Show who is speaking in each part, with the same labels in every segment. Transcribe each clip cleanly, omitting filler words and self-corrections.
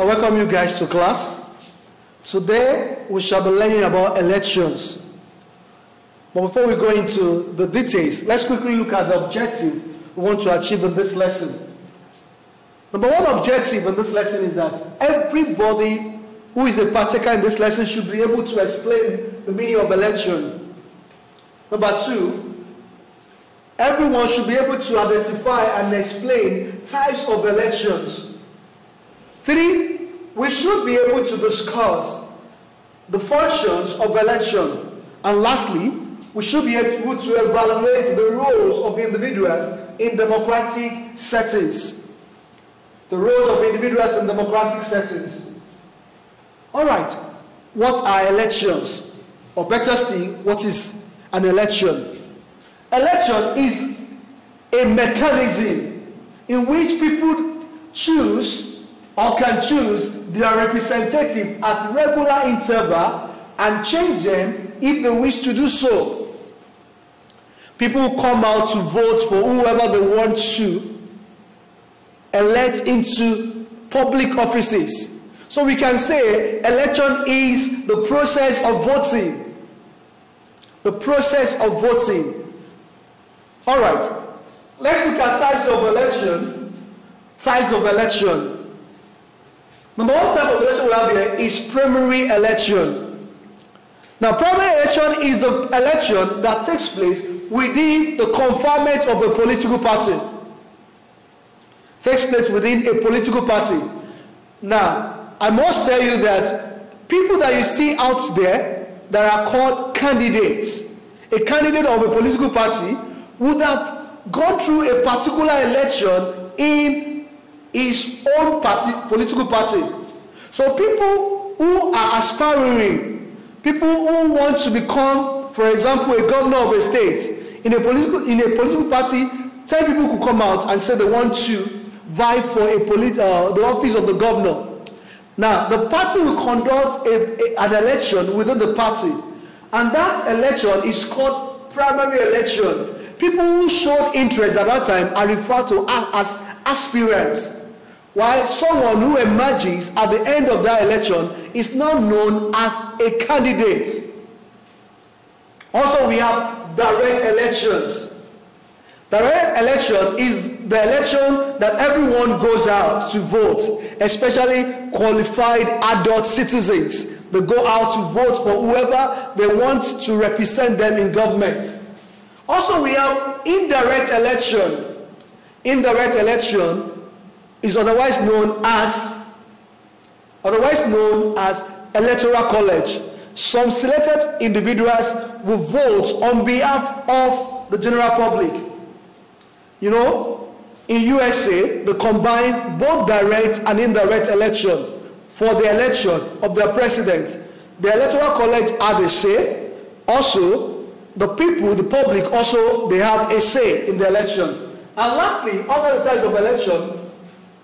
Speaker 1: I welcome you guys to class. Today we shall be learning about elections. But before we go into the details, let's quickly look at the objective we want to achieve in this lesson. Number one objective in this lesson is that everybody who is a partaker in this lesson should be able to explain the meaning of election. Number two, everyone should be able to identify and explain types of elections. 3, we should be able to discuss the functions of election. And lastly, we should be able to evaluate the roles of individuals in democratic settings. The roles of individuals in democratic settings. All right, what are elections? Or better still, what is an election? Election is a mechanism in which people choose or can choose their representative at regular interval and change them if they wish to do so. People come out to vote for whoever they want to elect into public offices. So we can say election is the process of voting. The process of voting. All right, let's look at types of election. Types of election. Number one type of election we have here is primary election. Now, primary election is the election that takes place within the confinement of a political party. Takes place within a political party. Now, I must tell you that people that you see out there that are called candidates, a candidate of a political party would have gone through a particular election in his own party, political party. So people who are aspiring, people who want to become, for example, a governor of a state, in a political party, 10 people could come out and say they want to vie for the office of the governor. Now, the party will conduct an election within the party, and that election is called primary election. People who showed interest at that time are referred to as aspirants, while someone who emerges at the end of that election is now known as a candidate. Also, we have direct elections. Direct election is the election that everyone goes out to vote, especially qualified adult citizens. They go out to vote for whoever they want to represent them in government. Also, we have indirect election. Indirect election is otherwise known as electoral college. Some selected individuals will vote on behalf of the general public. You know, in USA, they combine both direct and indirect election for the election of their president. The electoral college have a say. Also, the people, the public, also they have a say in the election. And lastly, under the types of election,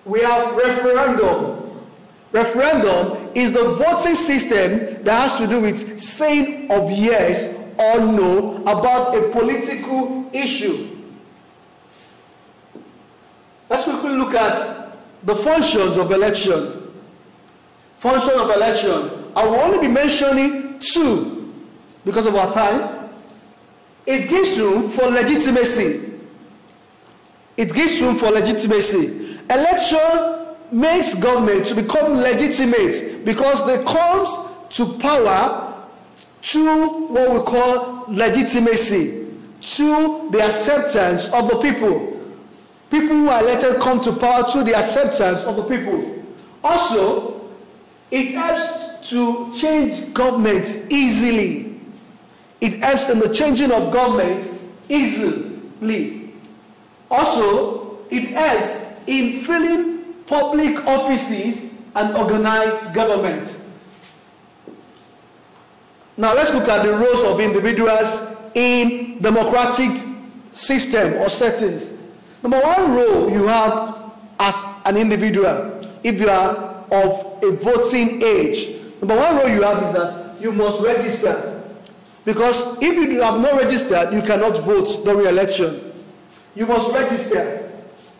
Speaker 1: we have referendum. Referendum is the voting system that has to do with saying of yes or no about a political issue. Let's quickly look at the functions of election. Function of election. I will only be mentioning 2 because of our time. It gives room for legitimacy. It gives room for legitimacy. Election makes government to become legitimate because they comes to power to what we call legitimacy, to the acceptance of the people. People who are elected come to power through the acceptance of the people. Also, it helps to change government easily. It helps in the changing of government easily. Also, it helps in filling public offices and organized government. Now let's look at the roles of individuals in democratic system or settings. Number one role you have as an individual, if you are of a voting age, number one role you have is that you must register. Because if you have not registered, you cannot vote during election. You must register.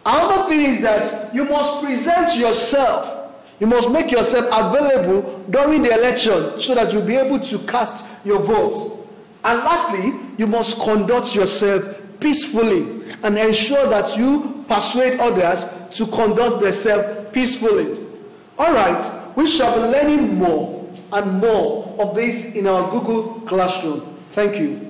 Speaker 1: Another thing is that you must present yourself. You must make yourself available during the election so that you'll be able to cast your votes. And lastly, you must conduct yourself peacefully and ensure that you persuade others to conduct themselves peacefully. All right, we shall be learning more and more of this in our Google Classroom. Thank you.